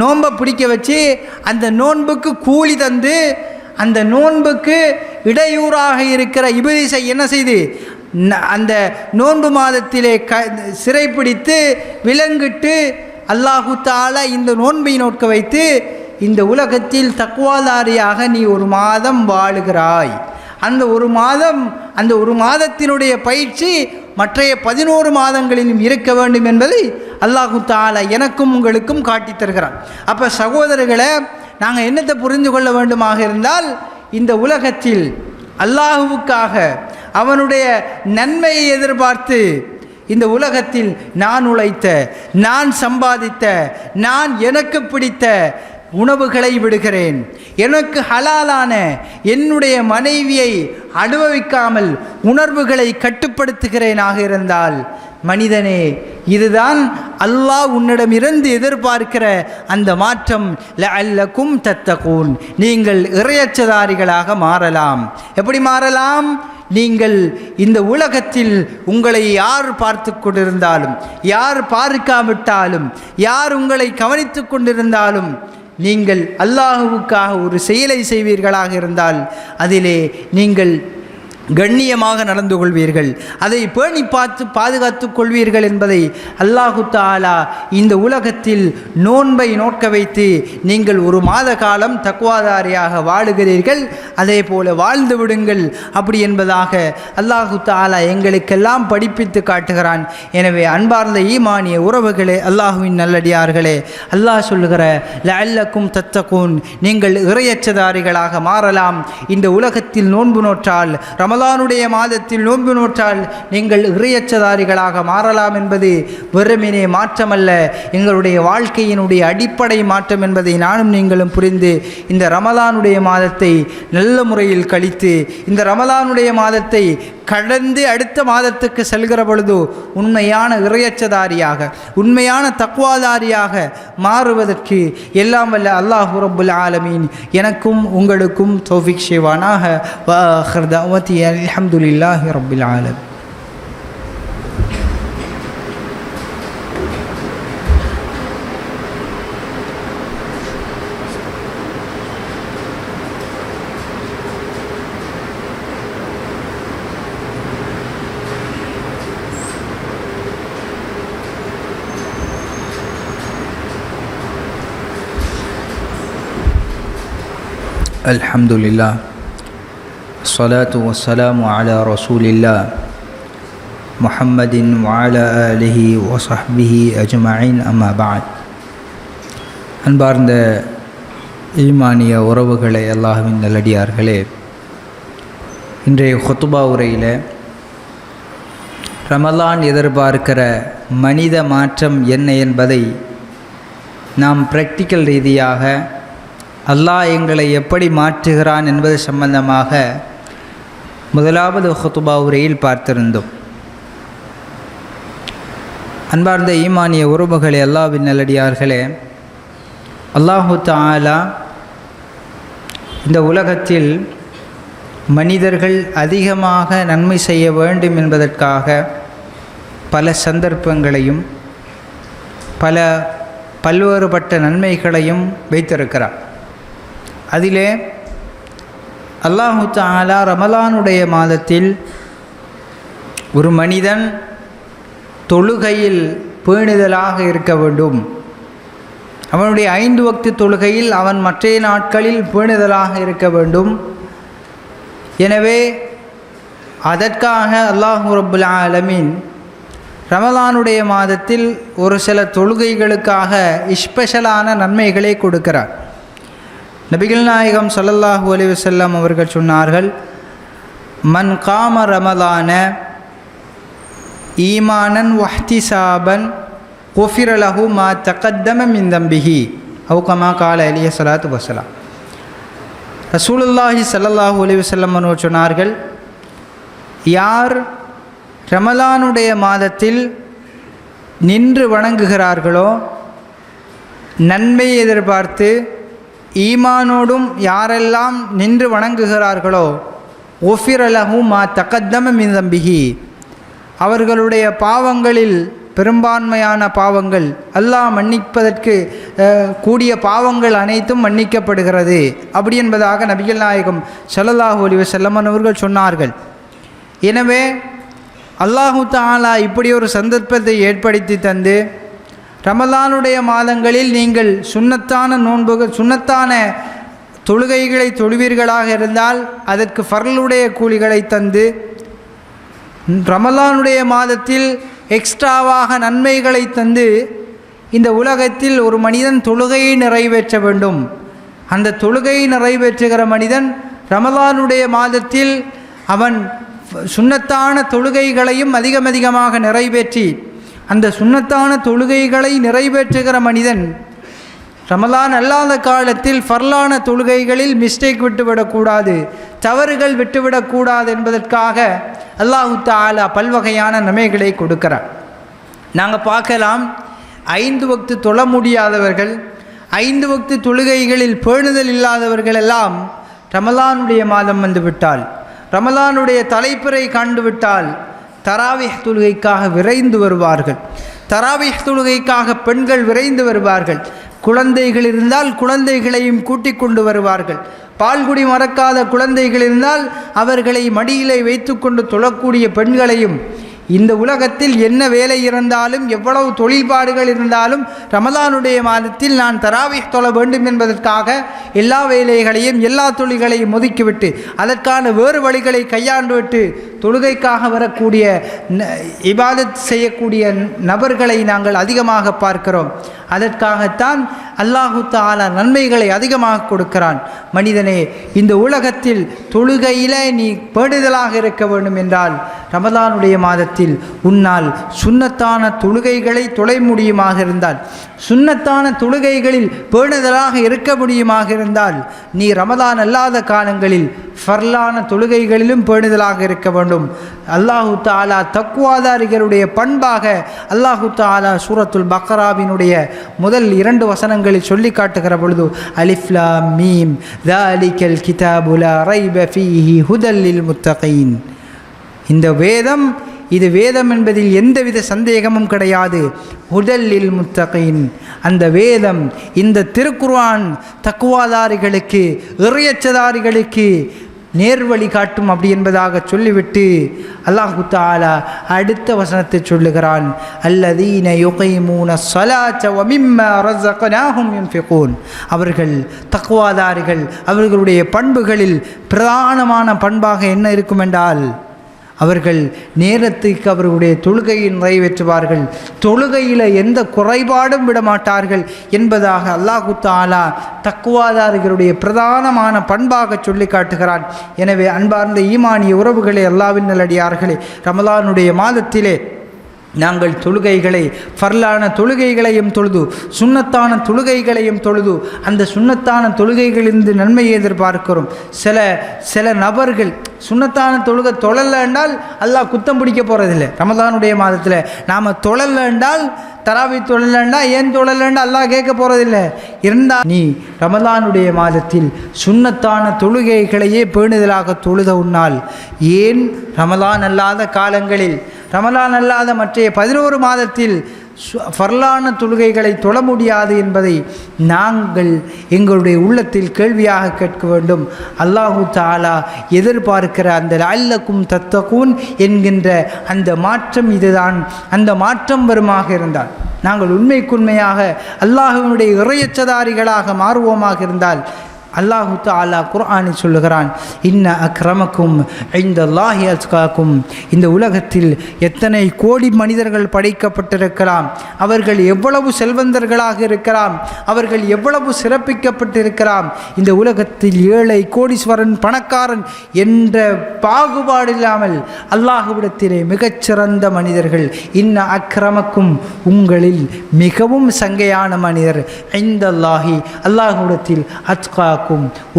Speaker 1: நோன்பை பிடிக்க வச்சு, அந்த நோன்புக்கு கூலி தந்து, அந்த நோன்புக்கு இடையூறாக இருக்கிற இபிலீஸை என்ன செய்து அந்த நோன்பு மாதத்திலே சிறைப்பிடித்து விலங்கிட்டு அல்லாஹு தஆலா இந்த நோன்பை நோக்க வைத்து, இந்த உலகத்தில் தக்வாதாரியாக நீ ஒரு மாதம் வாழுகிறாய். அந்த ஒரு மாதம், அந்த ஒரு மாதத்தினுடைய பயிற்சி மற்றைய 11 மாதங்களிலும் இருக்க வேண்டும் என்பதை அல்லாஹு தஆலா எனக்கும் உங்களுக்கும் காட்டித் தருகிறான். அப்போ சகோதரர்களை, நாங்கள் என்னத்தை புரிந்து கொள்ள வேண்டுமாக இருந்தால், இந்த உலகத்தில் அல்லாஹுவுக்காக அவனுடைய நன்மையை எதிர்பார்த்து இந்த உலகத்தில் நான் உழைத்த, நான் சம்பாதித்த, நான் எனக்கு பிடித்த உணவுகளை விடுகிறேன், எனக்கு ஹலாலான என்னுடைய மனைவியை அனுபவிக்காமல் உணர்வுகளை கட்டுப்படுத்துகிறேனாக இருந்தால், மனிதனே, இதுதான் அல்லாஹ் உன்னிடமிருந்து எதிர்பார்க்கிற அந்த மாற்றம். லஅல்லக்கும் தத்தகூன், நீங்கள் இறையச்சதாரிகளாக மாறலாம். எப்படி மாறலாம்? நீங்கள் இந்த உலகத்தில் உங்களை யார் பார்த்து கொண்டிருந்தாலும், யார் பார்க்காவிட்டாலும், யார் உங்களை கவனித்து கொண்டிருந்தாலும், நீங்கள் அல்லாஹுவுக்காக ஒரு செயலை செய்வீர்களாக இருந்தால் அதிலே நீங்கள் கண்ணியமாக நடந்து கொள்வீர்கள், அதை பேணி பாதுகாத்து கொள்வீர்கள் என்பதை அல்லாஹு தஆலா இந்த உலகத்தில் நோன்பை நோக்க வைத்து நீங்கள் ஒரு மாத காலம் தக்வாதாரியாக வாழுகிறீர்கள், அதே போல வாழ்ந்து விடுங்கள் அப்படி என்பதாக அல்லாஹு தஆலா எங்களுக்கெல்லாம் படிப்பித்து காட்டுகிறான். எனவே அன்பார்ந்த ஈமானிய உறவுகளே, அல்லாஹுவின் நல்லடியார்களே, அல்லாஹ் சொல்லுகிற லஅல்லக்கும் தத்தகூன், நீங்கள் இறையச்சதாரிகளாக மாறலாம். இந்த உலகத்தில் நோன்பு நோற்றால், ரமலானுடைய மாதத்தில் நோன்பு நோற்றால் நீங்கள் இறையச்சதாரிகளாக மாறலாம் என்பது வெறுமனே மாற்றமல்ல, எங்களுடைய வாழ்க்கையினுடைய அடிப்படை மாற்றம் என்பதை நானும் நீங்களும் புரிந்து இந்த ரமலானுடைய மாதத்தை நல்ல முறையில் கழித்து, இந்த ரமலானுடைய மாதத்தை கடந்து அடுத்த மாதத்துக்கு செல்கிற பொழுது உண்மையான இறையச்சதாரியாக, உண்மையான தக்வாதாரியாக மாறுவதற்கு எல்லாம் வல்ல அல்லாஹு ரப்புல் ஆலமீன் எனக்கும் உங்களுக்கும் தௌஃபீக் செய்வானாக. வ ஆகிர் தஅவதி அல்ஹம்துலில்லாஹி ரப்பில் ஆலமீன். அல்ஹம்துலில்லாஹ், ஸலாத்து வஸ்ஸலாமு அலா ரசூலில்லாஹ் முஹம்மதின் வஅலா ஆலிஹி வஸஹ்பிஹி அஜ்மஈன், அம்மா பஅத். அன்பார்ந்த ஈமானிய உறவுகளே, அல்லாஹ்வின் நல்லடியார்களே, இன்றைய குத்பா உரையில் ரமலான் எதிர்பார்க்கிற மனித மாற்றம் என்ன என்பதை நாம் பிராக்டிக்கல் ரீதியாக அல்லாஹ் எங்களை எப்படி மாற்றுகிறான் என்பது சம்பந்தமாக முதலாவது ஹுத்பா உரையில் பார்த்திருந்தோம். அன்பார்ந்த ஈமானிய உறவுகளே, அல்லாஹ்வின் நல்லடியார்களே, அல்லாஹு தஆலா இந்த உலகத்தில் மனிதர்கள் அதிகமாக நன்மை செய்ய வேண்டும் என்பதற்காக பல சந்தர்ப்பங்களையும் பல்வேறுபட்ட நன்மைகளையும் வைத்திருக்கிறார். அதிலே அல்லாஹு தஆலா ரமலானுடைய மாதத்தில் ஒரு மனிதன் தொழுகையில் பேணுதலாக இருக்க வேண்டும். அவனுடைய 5 வக்து தொழுகையில் அவன் மற்ற நாட்களில் பேணுதலாக இருக்க வேண்டும். எனவே அதற்காக அல்லாஹ் ரப்புல் ஆலமீன் ரமலானுடைய மாதத்தில் ஒரு சில தொழுகைகளுக்காக ஸ்பெஷலான நன்மைகளை கொடுக்கிறார். நபிகள் நாயகம் ஸல்லல்லாஹு அலைஹி வஸல்லம் அவர்கள் சொன்னார்கள், மன் காம ரமலான ஈமானன் வஹ்திசாபன் குஃபிர லஹு மா தகத்தம மின் தம்பிஹி அவ் கமா கால அலைஹி ஸலாத்து வஸலாம். ரசூலுல்லாஹி ஸல்லல்லாஹு அலைஹி வஸல்லம் அவர்கள் சொன்னார்கள், யார் ரமலானுடைய மாதத்தில் நின்று வணங்குகிறார்களோ, நன்மை எதிர்பார்த்து ஈமானோடும் யாரெல்லாம் நின்று வணங்குகிறார்களோ, குஃபிர லஹு மா தகத்தம மின் தம்பிஹி, அவர்களுடைய பாவங்களில் பெரும்பான்மையான பாவங்கள், அல்லாஹ் மன்னிப்பதற்கு கூடிய பாவங்கள் அனைத்தும் மன்னிக்கப்படுகிறது அப்படி என்பதாக நபிகள் நாயகம் ஸல்லல்லாஹு அலைஹி வஸல்லம் அவர்கள் சொன்னார்கள். எனவே அல்லாஹு தஆலா இப்படி ஒரு சந்தர்ப்பத்தை ஏற்படுத்தி தந்து ரமலானுடைய மாதங்களில் நீங்கள் சுன்னத்தான தொழுகைகளை தொழுவீர்களாக இருந்தால் அதற்கு ஃபர்லுடைய கூலிகளை தந்து, ரமலானுடைய மாதத்தில் எக்ஸ்ட்ராவாக நன்மைகளை தந்து இந்த உலகத்தில் ஒரு மனிதன் தொழுகையை நிறைவேற்ற வேண்டும். அந்த தொழுகையை நிறைவேற்றுகிற மனிதன் ரமலானுடைய மாதத்தில் அவன் சுன்னத்தான தொழுகைகளையும் அதிகமாக நிறைவேற்றி, அந்த சுன்னத்தான தொழுகைகளை நிறைவேற்றுகிற மனிதன் ரமலான் அல்லாத காலத்தில் ஃபர்லான தொழுகைகளில் மிஸ்டேக் விட்டுவிடக்கூடாது, தவறுகள் விட்டுவிடக்கூடாது என்பதற்காக அல்லாஹு தஆலா பல்வகையான நன்மைகளை கொடுக்கிறார். நாங்கள் பார்க்கலாம், 5 வக்து தொழ முடியாதவர்கள், 5 வக்து தொழுகைகளில் பேணுதல் இல்லாதவர்கள் எல்லாம் ரமலானுடைய மாதம் வந்துவிட்டால், ரமலானுடைய தலைப்பிறை கண்டுவிட்டால் தராவிஹ் தொழுகைக்காக விரைந்து வருவார்கள். தராவிஹ் தொழுகைக்காக பெண்கள் விரைந்து வருவார்கள். குழந்தைகள் இருந்தால் குழந்தைகளையும் கூட்டிக் கொண்டு வருவார்கள். பால்குடி மறக்காத குழந்தைகள் இருந்தால் அவர்களை மடியிலே வைத்து கொண்டு தொழக்கூடிய பெண்களையும், இந்த உலகத்தில் என்ன வேலை இருந்தாலும் எவ்வளவு தொழில்பாடுகள் இருந்தாலும் ரமலானுடைய மாதத்தில் நான் தராவிஹ் தொழ வேண்டும் என்பதற்காக எல்லா வேலைகளையும் எல்லா தொழில்களையும் ஒதுக்கிவிட்டு அதற்கான வேறு வழிகளை கையாண்டுவிட்டு தொழுகைக்காக வரக்கூடிய இபாதத் செய்யக்கூடிய நபர்களை நாங்கள் அதிகமாக பார்க்கிறோம். அதற்காகத்தான் அல்லாஹு தஆலா நன்மைகளை அதிகமாக கொடுக்கிறான். மனிதனே, இந்த உலகத்தில் தொழுகையிலே நீ பேணுதலாக இருக்க வேண்டும் என்றால் ரமலானுடைய மாதத்தில் உன்னால் சுன்னத்தான தொழுகைகளை தொழ முடியுமாக இருந்தால், சுன்னத்தான தொழுகைகளில் பேணுதலாக இருக்க முடியுமாக இருந்தால், நீ ரமலான் அல்லாத காலங்களில் ஃபர்லான தொழுகைகளிலும் பேணுதலாக இருக்க வேண்டும். அல்லாஹு தஆலா தக்வாதாரிகளுடைய பண்பாக அல்லாஹு தஆலா சூரத்துல் பக்ராவினுடைய முதல் 2 வசனங்களில் சொல்லி காட்டுகிற பொழுது, அலிஃப் லாம் மீம் ذَلِكَ الْكِتَابُ لَا رَيْبَ فِيهِ هُدًى لِلْمُتَّقِينَ. இந்த வேதம், இது வேதம் என்பதில் எந்தவித சந்தேகமும் கிடையாது. ஹுதல் லில் முத்தகீன், அந்த வேதம், இந்த திருக்குர்ஆன் தக்வாதாரிகளுக்கு, இறையச்சதாரிகளுக்கு நேர்வழி காட்டும் அப்படி என்பதாக சொல்லிவிட்டு அல்லாஹு தஆலா அடுத்த வசனத்தை சொல்லுகிறான், அல்லதீன யுகீமூன ஸலாத்த வ மிம்மா ரஸக்னாஹும் யுன்ஃபிகூன். அவர்கள் தக்வாதாரிகள், அவர்களுடைய பண்புகளில் பிரதானமான பண்பாக என்ன இருக்கும் என்றால், அவர்கள் நேரத்துக்கு அவர்களுடைய தொழுகையை நிறைவேற்றுவார்கள், தொழுகையில் எந்த குறைபாடும் விடமாட்டார்கள் என்பதாக அல்லாஹு தஆலா தக்வாதாரிகளுடைய பிரதானமான பண்பாக சொல்லி காட்டுகிறான். எனவே அன்பார்ந்த ஈமானிய உறவுகளே, அல்லாஹ்வின் நல்லடியார்களே, ரமலானுடைய மாதத்திலே நாங்கள் தொழுகைகளை ஃபர்லான தொழுகைகளையும் தொழுது சுன்னத்தான தொழுகைகளையும் தொழுது அந்த சுன்னத்தான தொழுகைகளிலிருந்து நன்மையை எதிர்பார்க்கிறோம். சில நபர்கள் சுன்னத்தான தொழலை என்றால் அல்லாஹ் குத்தம் பிடிக்க போகிறதில்லை. ரமதானுடைய மாதத்தில் நாம் தொழலை என்றால் தராவி தொழலைண்டா ஏன் தொழலைண்டா அல்லாஹ் கேட்க போகிறதில்லை. இருந்தால் நீ ரமதானுடைய மாதத்தில் சுன்னத்தான தொழுகைகளையே பேணுதலாக தொழுத உன்னால் ஏன் ரமதான் அல்லாத காலங்களில் ரமலான் அல்லாத மற்ற 11 மாதத்தில் ஃபர்லான தொழுகைகளை தொழ முடியாது என்பதை நாங்கள் எங்களுடைய உள்ளத்தில் கேள்வியாக கேட்க வேண்டும். அல்லாஹு தஆலா எதிர்பார்க்கிற அந்த லஅல்லக்கும் தத்தகூன் என்கின்ற அந்த மாற்றம் இதுதான். அந்த மாற்றம் வருமாக இருந்தால் நாங்கள் உண்மைக்குண்மையாக அல்லாஹ்வினுடைய இறையச்சதாரிகளாக மாறுவோமாக இருந்தால் அல்லாஹு தஆலா குர்ஆனில் சொல்லுகிறான், இன்ன அக்ரமக்கும் இன்தல்லாஹி அத்காக்கும். இந்த உலகத்தில் எத்தனை கோடி மனிதர்கள் படைக்கப்பட்டிருக்கலாம், அவர்கள் எவ்வளவு செல்வந்தர்களாக இருக்கலாம், அவர்கள் எவ்வளவு சிறப்பிக்கப்பட்டிருக்கலாம். இந்த உலகத்தில் ஏழை கோடீஸ்வரன் பணக்காரன் என்ற பாகுபாடு இல்லாமல் அல்லாஹ்விடத்திலே மிகச்சிறந்த மனிதர்கள். இன்ன அக்ரமக்கும் உங்களில் மிகவும் சங்கையான மனிதர் இன்தல்லாஹி அல்லாஹ்விடத்தில் அத்காக்கும்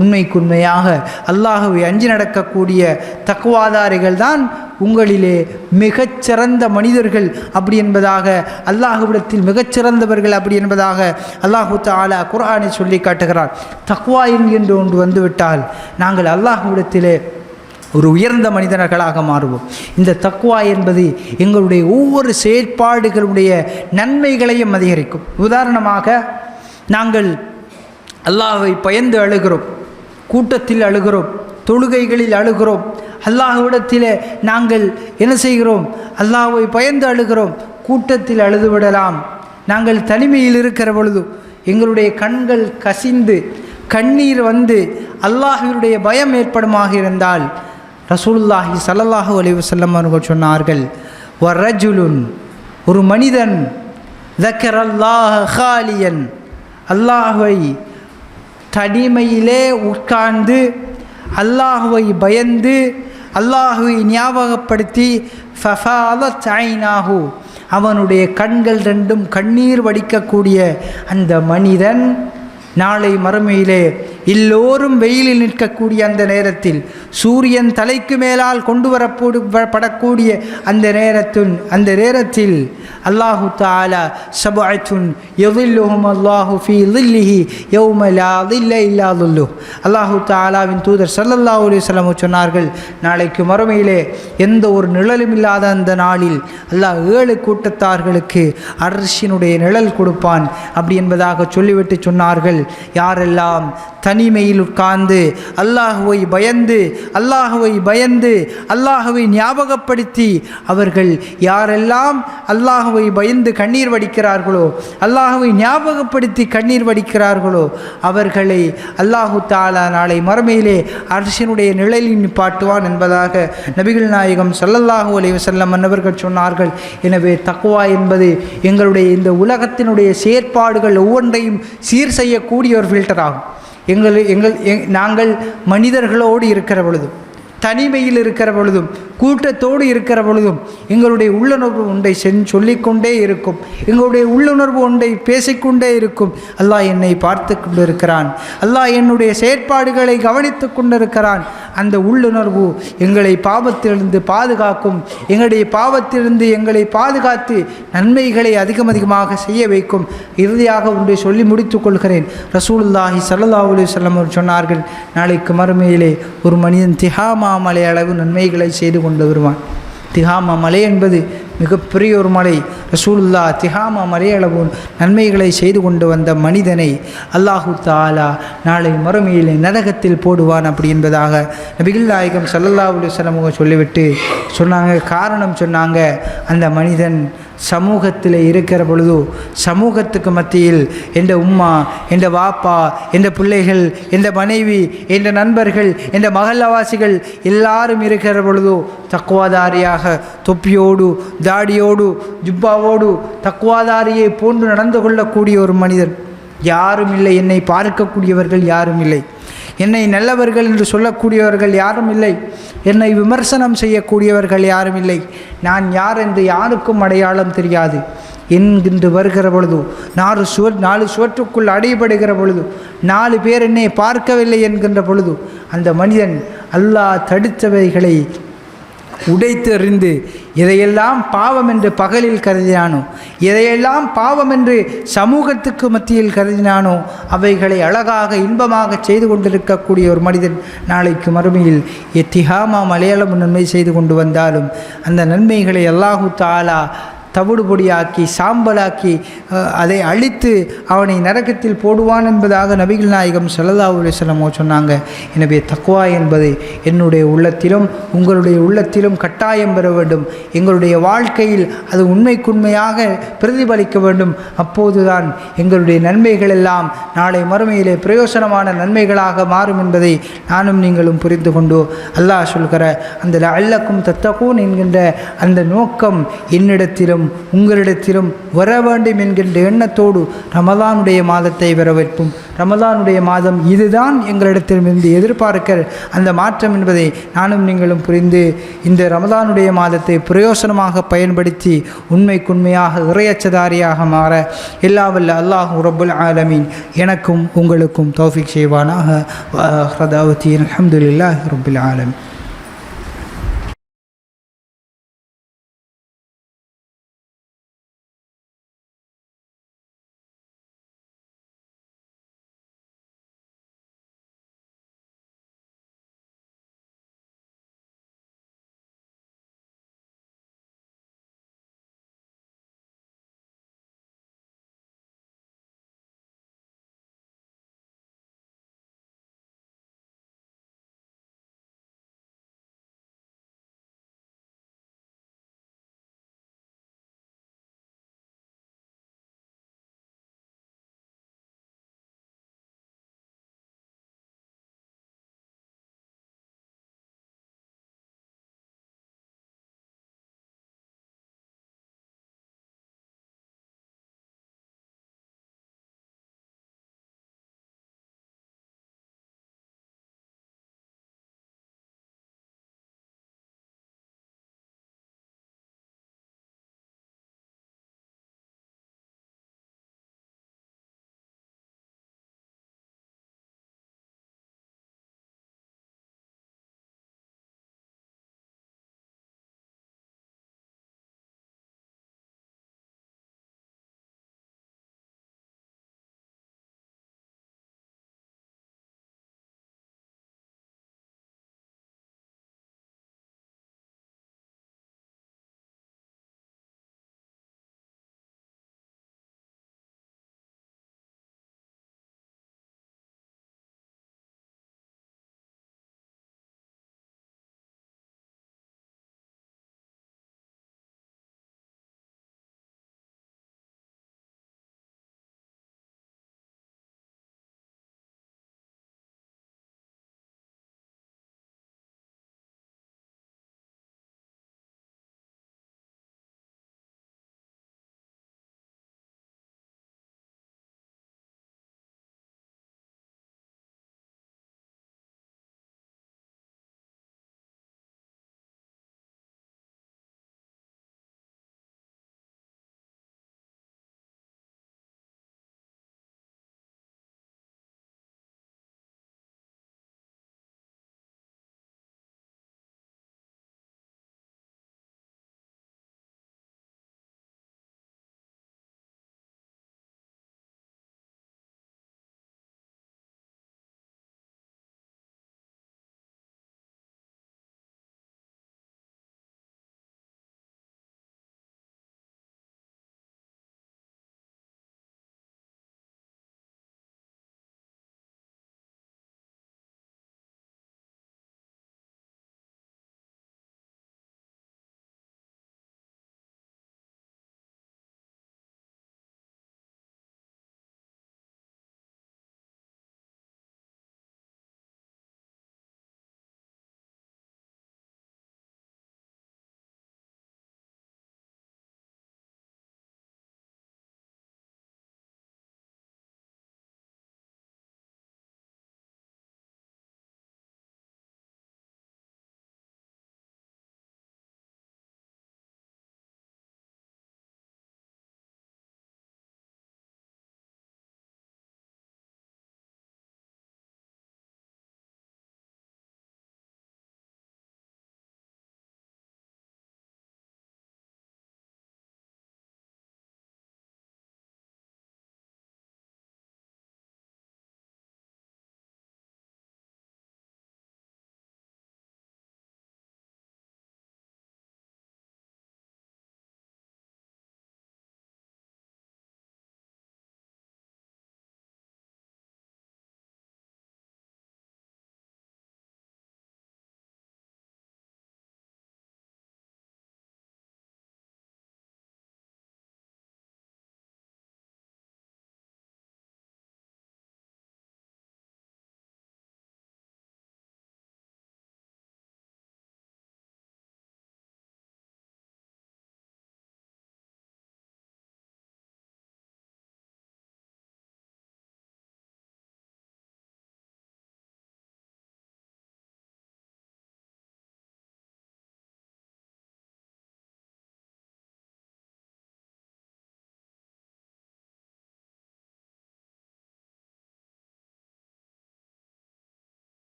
Speaker 1: உண்மைக்குண்மையாக அல்லாஹ்வை அஞ்சி நடக்கக்கூடிய தக்வாதாரிகள் தான் உங்களிலே மிகச்சிறந்த மனிதர்கள் அப்படி என்பதாக அல்லாஹ்விடத்தில் மிகச்சிறந்தவர்கள் அப்படி என்பதாக அல்லாஹு தஆலா குர்ஆனை சொல்லி காட்டுகிறார். தக்வா என்கின்ற ஒன்று வந்துவிட்டால் நாங்கள் அல்லாஹ்விடத்திலே ஒரு உயர்ந்த மனிதர்களாக மாறுவோம். இந்த தக்வா என்பது எங்களுடைய ஒவ்வொரு செயற்பாடுகளுடைய நன்மைகளையும் அதிகரிக்கும். உதாரணமாக நாங்கள் அல்லாஹ்வை பயந்து அழுகிறோம், கூட்டத்தில் அழுகிறோம், தொழுகைகளில் அழுகிறோம். அல்லாஹ்விடத்தில் நாங்கள் என்ன செய்கிறோம்? அல்லாஹ்வை பயந்து அழுகிறோம். கூட்டத்தில் அழுதுவிடலாம். நாங்கள் தனிமையில் இருக்கிற பொழுது எங்களுடைய கண்கள் கசிந்து கண்ணீர் வந்து அல்லாஹ்வினுடைய பயம் ஏற்படுமாக இருந்தால் ரசூலுல்லாஹி ஸல்லல்லாஹு அலைஹி வஸல்லம் அவர்கள் சொன்னார்கள், வர்ரஜுலுன் ஒரு மனிதன் ذكرல்லாஹ خاليا அல்லாஹ்வை தனிமையிலே உட்கார்ந்து அல்லாஹ்வை பயந்து அல்லாஹ்வை ஞாபகப்படுத்தி ஃபஃபாலத் ஐனாஹு அவனுடைய கண்கள் ரெண்டும் கண்ணீர் வடிக்கக்கூடிய அந்த மனிதன் நாளை மறுமையிலே எல்லோரும் வெயிலில் நிற்கக்கூடிய அந்த நேரத்தில் சூரியன் தலைக்கு மேலால் கொண்டு வரப்படக்கூடிய அந்த நேரத்தில் அல்லாஹு தஆலா சபஅத்துன் யظில்லுஹும் அல்லாஹு ஃபீ ظில்லிஹி யௌம லா ظில்ல இல்லா ظில்லுஹ். அல்லாஹு தஆலாவின் தூதர் ஸல்லல்லாஹு அலைஹி வஸல்லம் சொன்னார்கள், நாளைக்கு மறுமையிலே எந்த ஒரு நிழலும் இல்லாத அந்த நாளில் அல்லாஹ் 7 கூட்டத்தார்களுக்கு அர்ஷினுடைய நிழல் கொடுப்பான் அப்படி என்பதாக சொல்லிவிட்டு சொன்னார்கள், யாரெல்லாம் தனிமையில் உட்கார்ந்து அல்லாஹ்வை பயந்து அல்லாஹ்வை ஞாபகப்படுத்தி அவர்கள் யாரெல்லாம் அல்லாஹ்வை பயந்து கண்ணீர் வடிக்கிறார்களோ, அல்லாஹ்வை ஞாபகப்படுத்தி கண்ணீர் வடிக்கிறார்களோ அவர்களை அல்லாஹு தஆலா நாளை மறுமையிலே அர்ஷினுடைய நிழலில் நிப்பாட்டுவான் என்பதாக நபிகள் நாயகம் ஸல்லல்லாஹு அலைஹி வஸல்லம் அவர்கள் சொன்னார்கள். எனவே தக்வா என்பது எங்களுடைய இந்த உலகத்தினுடைய செயற்பாடுகள் ஒவ்வொன்றையும் சீர் செய்யக்கூடிய ஒரு ஃபில்டர் ஆகும். நாங்கள் மனிதர்களோடு இருக்கிற பொழுதும் தனிமையில் இருக்கிற பொழுதும் கூட்டத்தோடு இருக்கிற பொழுதும் எங்களுடைய உள்ளுணர்வு ஒன்றை சொல்லிக்கொண்டே இருக்கும், எங்களுடைய உள்ளுணர்வு ஒன்றை பேசிக்கொண்டே இருக்கும். அல்லாஹ் என்னை பார்த்து கொண்டிருக்கிறான், அல்லாஹ் என்னுடைய செயற்பாடுகளை கவனித்து கொண்டிருக்கிறான். அந்த உள்ளுணர்வு எங்களை பாவத்திலிருந்து பாதுகாக்கும், எங்களுடைய பாவத்திலிருந்து எங்களை பாதுகாத்து நன்மைகளை அதிகமாக செய்ய வைக்கும். இறுதியாக ஒன்றை சொல்லி முடித்துக் கொள்கிறேன். ரசூலுல்லாஹி ஸல்லல்லாஹு அலைஹி வஸல்லம் சொன்னார்கள், நாளைக்கு மறுமையிலே ஒரு மனிதன் திஹாமா மலை அளவு நன்மைகளை செய்து கொண்டு வருவான். திஹாமா மலை என்பது மிகப்பெரிய ஒரு மலை. ரசூலுல்லாஹ் திஹாமா மலையளவு நன்மைகளை செய்து கொண்டு வந்த மனிதனை அல்லாஹு தஆலா நாளை மறுமையிலே நரகத்தில் போடுவான் அப்படி என்பதாக நபிகள் நாயகம் ஸல்லல்லாஹு அலைஹி வஸல்லம் சொல்லிவிட்டு காரணம் சொன்னாங்க, அந்த மனிதன் சமூகத்தில் இருக்கிற பொழுது சமூகத்துக்கு மத்தியில் என்ற உம்மா, என்ற வாப்பா, என்ற பிள்ளைகள், என்ற மனைவி, என்ற நண்பர்கள், என்ற மகல்லவாசிகள் எல்லாரும் இருக்கிற பொழுது தக்வாதாரியாக தொப்பியோடு தாடியோடு ஜுப்பாவோடு தக்வாதாரியை போன்று நடந்து கொள்ளக்கூடிய ஒரு மனிதன் யாரும் இல்லை. என்னை பார்க்கக்கூடியவர்கள் யாரும் இல்லை. என்னை நல்லவர்கள் என்று சொல்லக்கூடியவர்கள் யாரும் இல்லை, என்னை விமர்சனம் செய்யக்கூடியவர்கள் யாரும் இல்லை. நான் யார் என்று யாருக்கும் அடையாளம் தெரியாது என்கின்று வருகிற பொழுது, 4 சுவற்றுக்குள் அடைபடுகிற பொழுது, 4 பேர் என்னை பார்க்கவில்லை என்கின்ற பொழுது, அந்த மனிதன் அல்லாஹ் தடுத்தவைகளை உடைத்து எறிந்து எதையெல்லாம் பாவம் என்று பகலில் கருதினானோ, எதையெல்லாம் பாவம் என்று சமூகத்துக்கு மத்தியில் கருதினானோ, அவைகளை அழகாக இன்பமாக செய்து கொண்டிருக்கக்கூடிய ஒரு மனிதன் நாளைக்கு மறுமையில் எத்திஹாமா மலையாளம் நன்மை செய்து கொண்டு வந்தாலும் அந்த நன்மைகளை அல்லாஹு தஆலா தவிடுபொடியாக்கி சாம்பலாக்கி அதை அழித்து அவனை நரகத்தில் போடுவான் என்பதாக நபிகள் நாயகம் ஸல்லல்லாஹு அலைஹி வஸல்லம் சொன்னாங்க. எனவே தக்வா என்பது என்னுடைய உள்ளத்திலும் உங்களுடைய உள்ளத்திலும் கட்டாயம் பெற வேண்டும். எங்களுடைய வாழ்க்கையில் அது உண்மைக்குண்மையாக பிரதிபலிக்க வேண்டும். அப்போதுதான் எங்களுடைய நன்மைகள் எல்லாம் நாளை மறுமையிலே பிரயோசனமான நன்மைகளாக மாறும் என்பதை நானும் நீங்களும் புரிந்து கொண்டு அல்லாஹ் சொல்கிற அந்த லஅல்லக்கும் தத்தகூன் என்கின்ற அந்த நோக்கம் என்னிடத்திலும் உங்களிடத்திலும் வர வேண்டும் என்கின்ற எண்ணத்தோடு ரமலானுடைய மாதத்தை வரவேற்போம். ரமலானுடைய மாதம் இதுதான் எங்களிடத்திலிருந்து எதிர்பார்க்கிற அந்த மாற்றம் என்பதை நானும் நீங்களும் புரிந்து இந்த ரமலானுடைய மாதத்தை பிரயோசனமாக பயன்படுத்தி உண்மைக்குண்மையாக இறையச்சதாரியாக மாற எல்லா வல்ல அல்லாஹ் ரப்புல் ஆலமீன் எனக்கும் உங்களுக்கும் தௌஃபீக் செய்வானாக. அல்ஹம்துலில்லாஹி ரப்பில் ஆலமீன்.